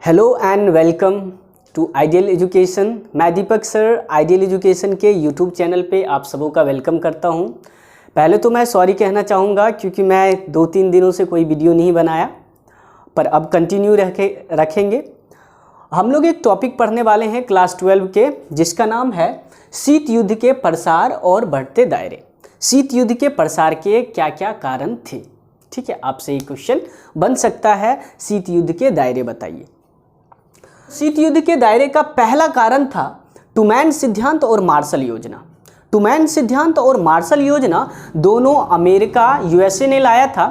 Hello and welcome to ideal education. मैं Deepak sir ideal education के YouTube channel पे आप सबों का वेलकम करता हूं। पहले तो मैं सॉरी कहना चाहूँगा क्योंकि मैं 2-3 दिनों से कोई वीडियो नहीं बनाया, पर अब कंटिन्यू रखेंगे। हम लोग एक टॉपिक पढ़ने वाले हैं क्लास 12 के, जिसका नाम है शीत युद्ध के प्रसार और बढ़ते दायरे। शीत युद्ध के प्रसार के क्या क्या कारण थे। ठीक है, आपसे ये क्वेश्चन बन सकता है, शीत युद्ध के दायरे बताइए। शीत युद्ध के दायरे का पहला कारण था ट्रूमैन सिद्धांत और मार्शल योजना। ट्रूमैन सिद्धांत और मार्शल योजना दोनों अमेरिका यूएसए ने लाया था।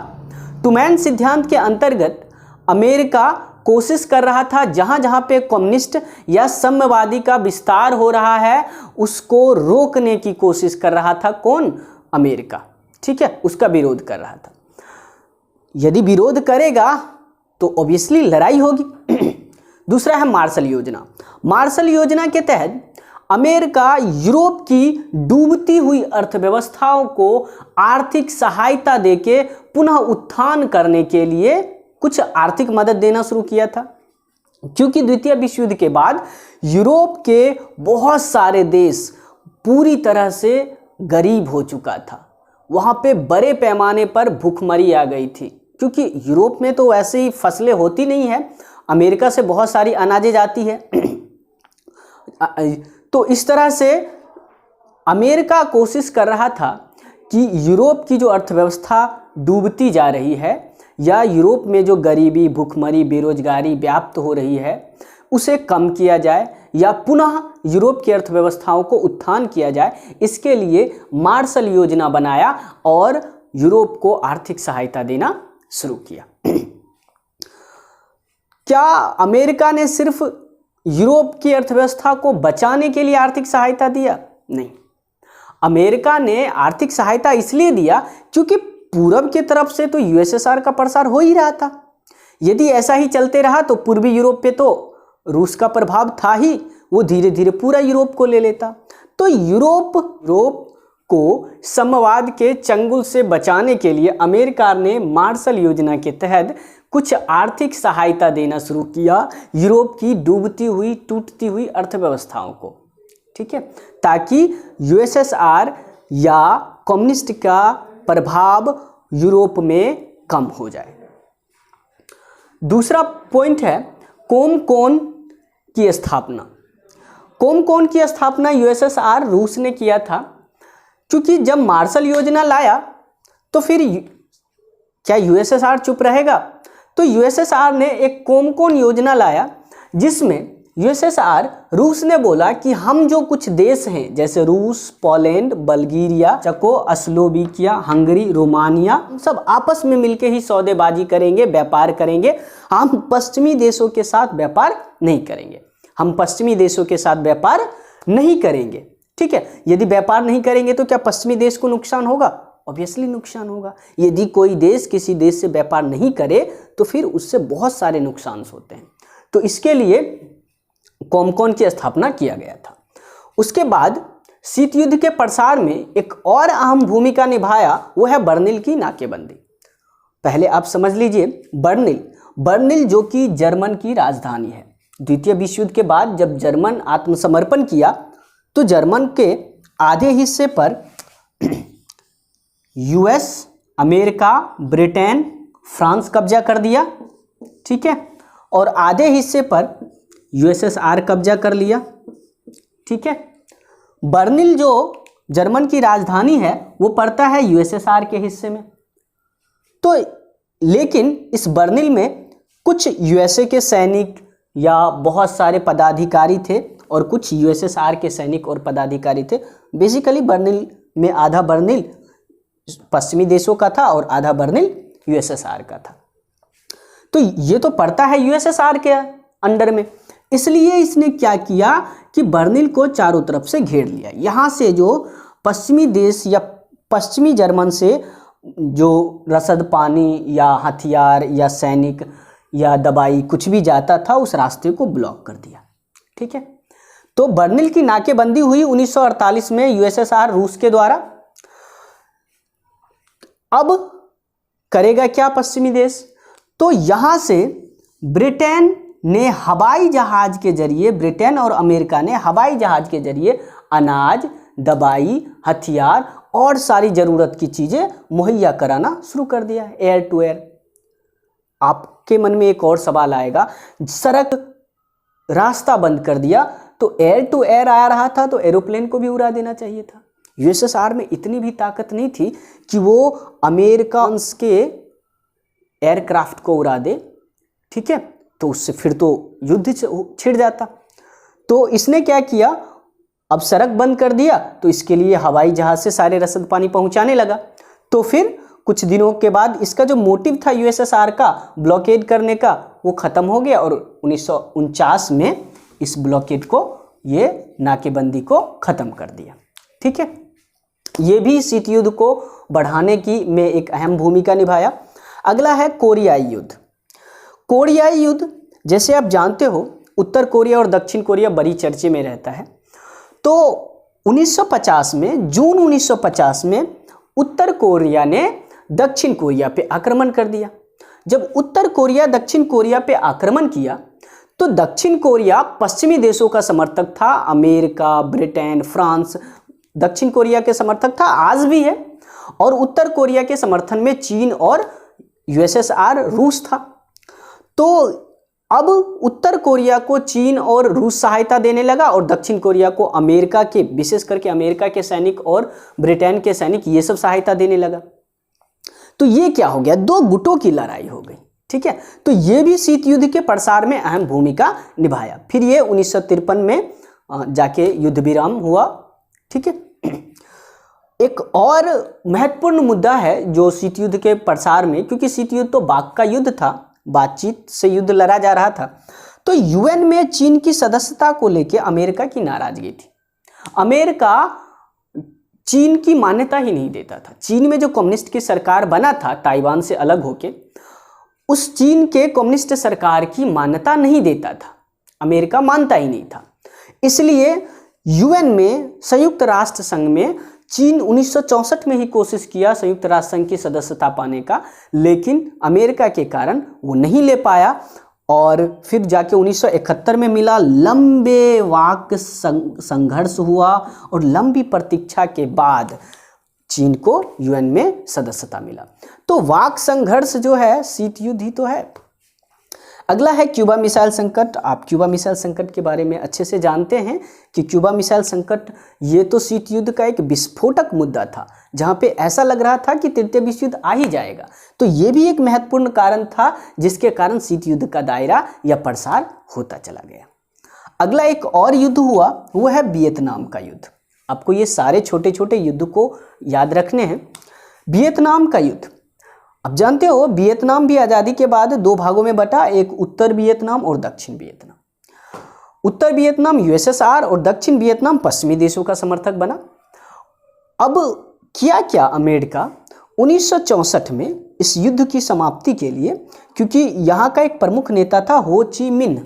ट्रूमैन सिद्धांत के अंतर्गत अमेरिका कोशिश कर रहा था जहां जहां पे कम्युनिस्ट या साम्यवादी का विस्तार हो रहा है उसको रोकने की कोशिश कर रहा था। कौन? अमेरिका। ठीक है, उसका विरोध कर रहा था। यदि विरोध करेगा तो ऑब्वियसली लड़ाई होगी। दूसरा है मार्शल योजना। मार्शल योजना के तहत अमेरिका यूरोप की डूबती हुई अर्थव्यवस्थाओं को आर्थिक सहायता देके पुनः उत्थान करने के लिए कुछ आर्थिक मदद देना शुरू किया था, क्योंकि द्वितीय विश्व युद्ध के बाद यूरोप के बहुत सारे देश पूरी तरह से गरीब हो चुका था। वहाँ पे बड़े पैमाने पर भूखमरी आ गई थी, क्योंकि यूरोप में तो वैसे ही फसलें होती नहीं है, अमेरिका से बहुत सारी अनाजें जाती है। तो इस तरह से अमेरिका कोशिश कर रहा था कि यूरोप की जो अर्थव्यवस्था डूबती जा रही है या यूरोप में जो गरीबी, भूखमरी, बेरोजगारी व्याप्त हो रही है उसे कम किया जाए या पुनः यूरोप की अर्थव्यवस्थाओं को उत्थान किया जाए। इसके लिए मार्शल योजना बनाया और यूरोप को आर्थिक सहायता देना शुरू किया। क्या अमेरिका ने सिर्फ यूरोप की अर्थव्यवस्था को बचाने के लिए आर्थिक सहायता दिया? नहीं, अमेरिका ने आर्थिक सहायता इसलिए दिया क्योंकि पूरब की तरफ से तो यूएसएसआर का प्रसार हो ही रहा था। यदि ऐसा ही चलते रहा तो पूर्वी यूरोप पे तो रूस का प्रभाव था ही, वो धीरे धीरे पूरा यूरोप को ले लेता। तो यूरोप को साम्यवाद के चंगुल से बचाने के लिए अमेरिका ने मार्शल योजना के तहत कुछ आर्थिक सहायता देना शुरू किया यूरोप की डूबती हुई, टूटती हुई अर्थव्यवस्थाओं को। ठीक है, ताकि यूएसएसआर या कम्युनिस्ट का प्रभाव यूरोप में कम हो जाए। दूसरा पॉइंट है कोमकोन की स्थापना। कोमकोन की स्थापना यूएसएसआर रूस ने किया था, क्योंकि जब मार्शल योजना लाया तो फिर क्या यूएसएसआर चुप रहेगा? तो यूएसएसआर ने एक कोमकोन योजना लाया, जिसमें यूएसएसआर रूस ने बोला कि हम जो कुछ देश हैं जैसे रूस, Poland, Bulgaria, Czechoslovakia, Hungary, Romania, सब आपस में मिलकर ही सौदेबाजी करेंगे, व्यापार करेंगे। हम पश्चिमी देशों के साथ व्यापार नहीं करेंगे। हम पश्चिमी देशों के साथ व्यापार नहीं करेंगे। ठीक है, यदि व्यापार नहीं करेंगे तो क्या पश्चिमी देश को नुकसान होगा? ऑब्वियसली नुकसान होगा। यदि कोई देश किसी देश से व्यापार नहीं करे तो फिर उससे बहुत सारे नुकसान होते हैं। तो इसके लिए कोमकोन की स्थापना किया गया था। उसके बाद शीत युद्ध के प्रसार में एक और अहम भूमिका निभाया, वो है बर्लिन की नाकेबंदी। पहले आप समझ लीजिए, बर्लिन जो कि जर्मन की राजधानी है। द्वितीय विश्व युद्ध के बाद जब जर्मन आत्मसमर्पण किया तो जर्मन के आधे हिस्से पर यूएस, अमेरिका, ब्रिटेन, फ्रांस कब्जा कर दिया। ठीक है, और आधे हिस्से पर यूएसएसआर कब्जा कर लिया। ठीक है, बर्लिन जो जर्मन की राजधानी है वो पड़ता है यूएसएसआर के हिस्से में। तो लेकिन इस बर्लिन में कुछ यूएसए के सैनिक या बहुत सारे पदाधिकारी थे और कुछ यूएसएसआर के सैनिक और पदाधिकारी थे। बेसिकली बर्लिन में आधा बर्लिन पश्चिमी देशों का था और आधा बर्लिन यूएसएसआर का था। तो ये तो पड़ता है यूएसएसआर के अंडर में, इसलिए इसने क्या किया कि बर्लिन को चारों तरफ से घेर लिया। यहाँ से जो पश्चिमी देश या पश्चिमी जर्मन से जो रसद पानी या हथियार या सैनिक या दवाई कुछ भी जाता था उस रास्ते को ब्लॉक कर दिया। ठीक है, तो बर्लिन की नाकेबंदी हुई 1948 में यूएसएसआर रूस के द्वारा। अब करेगा क्या पश्चिमी देश? तो यहां से ब्रिटेन ने हवाई जहाज के जरिए, ब्रिटेन और अमेरिका ने हवाई जहाज के जरिए अनाज, दवाई, हथियार और सारी जरूरत की चीजें मुहैया कराना शुरू कर दिया है, एयर टू एयर। आपके मन में एक और सवाल आएगा, सड़क रास्ता बंद कर दिया तो एयर टू एयर आ रहा था तो एरोप्लेन को भी उड़ा देना चाहिए था। यूएसएसआर में इतनी भी ताकत नहीं थी कि वो अमेरिकन के एयरक्राफ्ट को उड़ा दे, ठीक है, तो उससे फिर तो युद्ध छिड़ जाता। तो इसने क्या किया, अब सड़क बंद कर दिया तो इसके लिए हवाई जहाज से सारे रसद पानी पहुंचाने लगा। तो फिर कुछ दिनों के बाद इसका जो मोटिव था यूएसएसआर का ब्लॉकेड करने का, वो खत्म हो गया और 1949 में इस ब्लॉकेड को, ये नाकेबंदी को खत्म कर दिया। ठीक है, ये भी शीत युद्ध को बढ़ाने की में एक अहम भूमिका निभाया। अगला है कोरियाई युद्ध। कोरियाई युद्ध, जैसे आप जानते हो, उत्तर कोरिया और दक्षिण कोरिया बड़ी चर्चे में रहता है। तो 1950 में, जून 1950 में उत्तर कोरिया ने दक्षिण कोरिया पे आक्रमण कर दिया। जब उत्तर कोरिया दक्षिण कोरिया पे आक्रमण किया तो दक्षिण कोरिया पश्चिमी देशों का समर्थक था, अमेरिका, ब्रिटेन, फ्रांस दक्षिण कोरिया के समर्थक था, आज भी है। और उत्तर कोरिया के समर्थन में चीन और यूएसएसआर, रूस था। तो अब उत्तर कोरिया को चीन और रूस सहायता देने लगा और दक्षिण कोरिया को अमेरिका के, विशेष करके अमेरिका के सैनिक और ब्रिटेन के सैनिक, ये सब सहायता देने लगा। तो ये क्या हो गया, दो गुटों की लड़ाई हो गई। ठीक है, तो ये भी शीत युद्ध के प्रसार में अहम भूमिका निभाया। फिर ये 1953 में जाके युद्ध विराम हुआ। ठीक है, एक और महत्वपूर्ण मुद्दा है जो शीत युद्ध के प्रसार में, क्योंकि शीत युद्ध तो वाक का युद्ध था, बातचीत से युद्ध लड़ा जा रहा था। तो यूएन में चीन की सदस्यता को लेकर अमेरिका की नाराजगी थी। अमेरिका चीन की मान्यता ही नहीं देता था। चीन में जो कम्युनिस्ट की सरकार बना था ताइवान से अलग होके, उस चीन के कम्युनिस्ट सरकार की मान्यता नहीं देता था, अमेरिका मानता ही नहीं था। इसलिए यूएन में, संयुक्त राष्ट्र संघ में चीन 1964 में ही कोशिश किया संयुक्त राष्ट्र संघ की सदस्यता पाने का, लेकिन अमेरिका के कारण वो नहीं ले पाया। और फिर जाके 1971 में मिला। लंबे वाक संघर्ष हुआ और लंबी प्रतीक्षा के बाद चीन को यूएन में सदस्यता मिला। तो वाक संघर्ष जो है शीत युद्ध ही तो है। अगला है क्यूबा मिसाइल संकट। आप क्यूबा मिसाइल संकट के बारे में अच्छे से जानते हैं कि क्यूबा मिसाइल संकट ये तो शीत युद्ध का एक विस्फोटक मुद्दा था, जहां पे ऐसा लग रहा था कि तृतीय विश्व युद्ध आ ही जाएगा। तो ये भी एक महत्वपूर्ण कारण था जिसके कारण शीत युद्ध का दायरा या प्रसार होता चला गया। अगला एक और युद्ध हुआ, वो है वियतनाम का युद्ध। आपको ये सारे छोटे छोटे युद्ध को याद रखने हैं। वियतनाम का युद्ध, अब जानते हो वियतनाम भी आज़ादी के बाद दो भागों में बटा, एक उत्तर वियतनाम और दक्षिण वियतनाम। उत्तर वियतनाम यूएसएसआर और दक्षिण वियतनाम पश्चिमी देशों का समर्थक बना। अब किया क्या अमेरिका 1964 में इस युद्ध की समाप्ति के लिए, क्योंकि यहाँ का एक प्रमुख नेता था हो ची मिन्ह,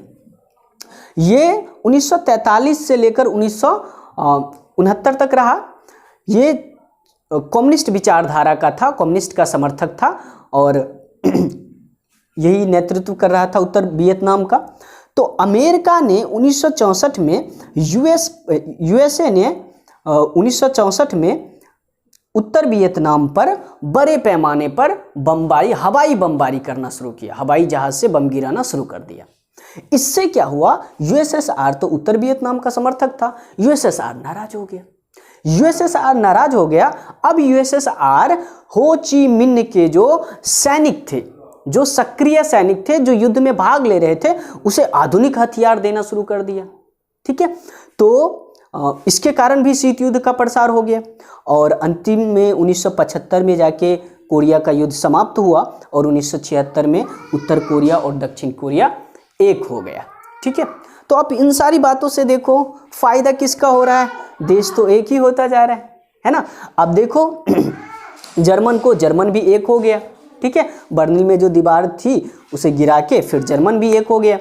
ये 1943 से लेकर 1969 तक रहा। ये कम्युनिस्ट विचारधारा का था, कम्युनिस्ट का समर्थक था और यही नेतृत्व कर रहा था उत्तर वियतनाम का। तो अमेरिका ने 1964 में यूएसए ने 1964 में उत्तर वियतनाम पर बड़े पैमाने पर बमबारी, हवाई बमबारी करना शुरू किया, हवाई जहाज से बम गिराना शुरू कर दिया। इससे क्या हुआ, यूएसएसआर तो उत्तर वियतनाम का समर्थक था, यूएसएसआर नाराज हो गया। यूएसएसआर नाराज हो गया। अब यूएसएसआर हो ची मिन्ह के जो सैनिक थे, जो सक्रिय सैनिक थे, जो युद्ध में भाग ले रहे थे, उसे आधुनिक हथियार देना शुरू कर दिया। ठीक है, तो इसके कारण भी शीत युद्ध का प्रसार हो गया और अंतिम में 1975 में जाके कोरिया का युद्ध समाप्त हुआ और 1976 में उत्तर कोरिया और दक्षिण कोरिया एक हो गया। ठीक है, तो आप इन सारी बातों से देखो फायदा किसका हो रहा है, देश तो एक ही होता जा रहा है ना। अब देखो जर्मन भी एक हो गया। ठीक है, बर्लिन में जो दीवार थी उसे गिरा के फिर जर्मन भी एक हो गया।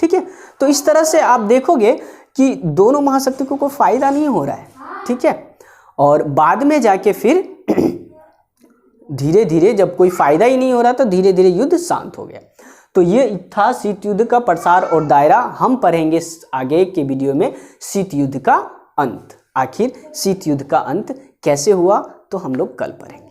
ठीक है, तो इस तरह से आप देखोगे कि दोनों महाशक्तियों को फायदा नहीं हो रहा है। ठीक है, और बाद में जाके फिर धीरे धीरे जब कोई फायदा ही नहीं हो रहा तो धीरे धीरे युद्ध शांत हो गया। तो ये था शीत युद्ध का प्रसार और दायरा। हम पढ़ेंगे आगे के वीडियो में शीत युद्ध का अंत। आखिर शीत युद्ध का अंत कैसे हुआ तो हम लोग कल पढ़ेंगे।